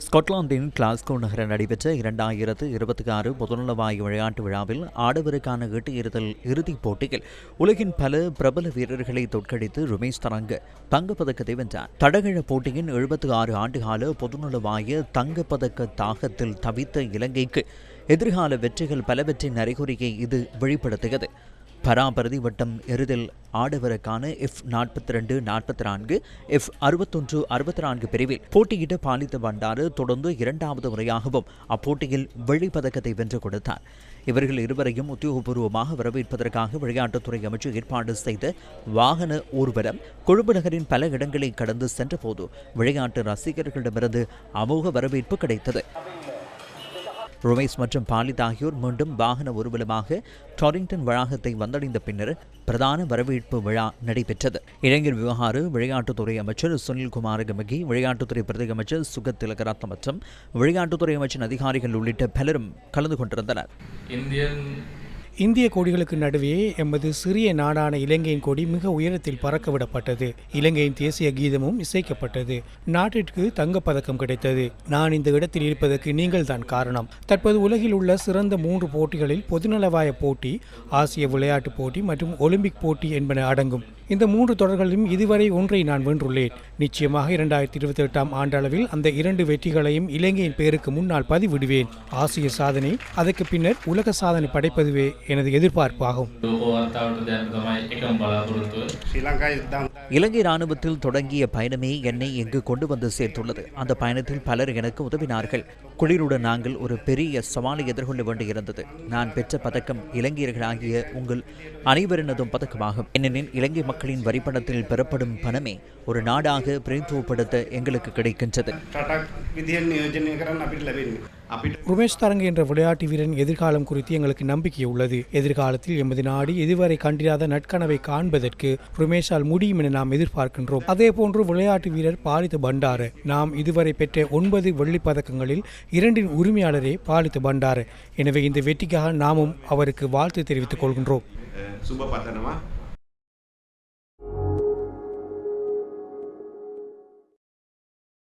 ஸ்காட்லாந்தின் Glasgow நகரில் நடைபெற்ற 2026 பொதுநலவாயு விளையாட்டு விழாவில் ஆடவருக்கான ஈட்டு எறிதல் இறுதிப் போட்டியில் உலகின் பல பிரபல வீரர்களை தோற்கடித்து ருமேஷ் தரங்க தங்கப்பதக்கத்தை வென்றார். தடகள போட்டியின் 76 ஆண்டுகால பொதுநலவாய தங்கப்பதக்க தாகத்தில் தவித்த இலங்கைக்கு எதிர்கால வெற்றிகள் பலவற்றின் அறிகுறியை இது வெளிப்படுத்தியது. பராபரதி வட்டம் எறிதல் ஆடவருக்கான F42, 44, F61, 64 பிரிவில் போட்டியிட்ட பாலித்த பண்டாறு தொடர்ந்து இரண்டாவது முறையாகவும் அப்போட்டியில் வெள்ளிப்பதக்கத்தை வென்று கொடுத்தார். இவர்கள் இருவரையும் உத்தியோகபூர்வமாக வரவேற்பதற்காக விளையாட்டுத்துறை அமைச்சர் ஏற்பாடு செய்த வாகன ஊர்வலம் கொழும்பு நகரின் பல இடங்களை கடந்து சென்றபோது விளையாட்டு ரசிகர்களிடமிருந்து அமோக வரவேற்பு கிடைத்தது. ருமேஷ் மற்றும் பாலித் ஆகியோர் மீண்டும் வாகன ஊர்வலமாக டாரிங்டன் வளாகத்தை வந்தடைந்த பின்னர் பிரதான வரவேற்பு விழா நடைபெற்றது. இளைஞர் விவகார விளையாட்டுத்துறை அமைச்சர் சுனில்குமார் கமகி, விளையாட்டுத்துறை பிரதி அமைச்சர் சுகத் திலகரத்ன மற்றும் விளையாட்டுத்துறை அமைச்சின் அதிகாரிகள் உள்ளிட்ட பலரும் கலந்து கொண்டிருந்தனர். இந்திய கொடிகளுக்கு நடுவே எமது சிறிய நாடான இலங்கையின் கொடி மிக உயரத்தில் பறக்கவிடப்பட்டது. இலங்கையின் தேசிய கீதமும் இசைக்கப்பட்டது. நாட்டிற்கு தங்கப்பதக்கம் கிடைத்தது. நான் இந்த இடத்தில் இருப்பதற்கு நீங்கள் தான் காரணம். தற்போது உலகில் உள்ள சிறந்த 3 போட்டிகளில் பொதுநலவாய போட்டி, ஆசிய விளையாட்டுப் போட்டி மற்றும் ஒலிம்பிக் போட்டி என்பன அடங்கும். இந்த 3 தொடர்களிலும் இதுவரை ஒன்றை நான் வென்றுள்ளேன். நிச்சயமாக 2028 ஆண்டளவில் அந்த 2 வெற்றிகளையும் இலங்கையின் பெயருக்கு முன்னால் பதிவிடுவேன். ஆசிய சாதனை, அதற்கு பின்னர் உலக சாதனை படைப்பதுவே எனது எதிர்பார்ப்பாகும். இலங்கை ராணுவத்தில் தொடங்கிய பயணமே என்னை இங்கு கொண்டு வந்து சேர்த்துள்ளது. அந்த பயணத்தில் பலர் எனக்கு உதவினார்கள். குளிருடன் நாங்கள் ஒரு பெரிய சவாலை எதிர்கொள்ள வேண்டியிருந்தது. நான் பெற்ற பதக்கம் இலங்கையர்களாகிய உங்கள் அனைவரினதும் பதக்கமாகும். ஏனெனில் இலங்கை மக்களின் வரிப்பணத்தில் பெறப்படும் பணமே ஒரு நாடாக பிரதித்துவப்படுத்த எங்களுக்கு கிடைக்கின்றது. ருமேஷ் தரங்க என்ற விளையாட்டு வீரன் எதிர்காலம் குறித்து எங்களுக்கு நம்பிக்கை உள்ளது. எதிர்காலத்தில் எமது நாடு இதுவரை கண்டிராத நட்கனவை காண்பதற்கு ருமேஷால் முடியும் என நாம் எதிர்பார்க்கின்றோம். அதேபோன்று விளையாட்டு வீரர் பாலித்த பண்டார, நாம் இதுவரை பெற்ற 9 வெள்ளிப் பதக்கங்களில் 2 உரிமையாளரே பாலித்த பண்டார. எனவே இந்த வெற்றிக்காக நாமும் அவருக்கு வாழ்த்து தெரிவித்துக் கொள்கின்றோம்.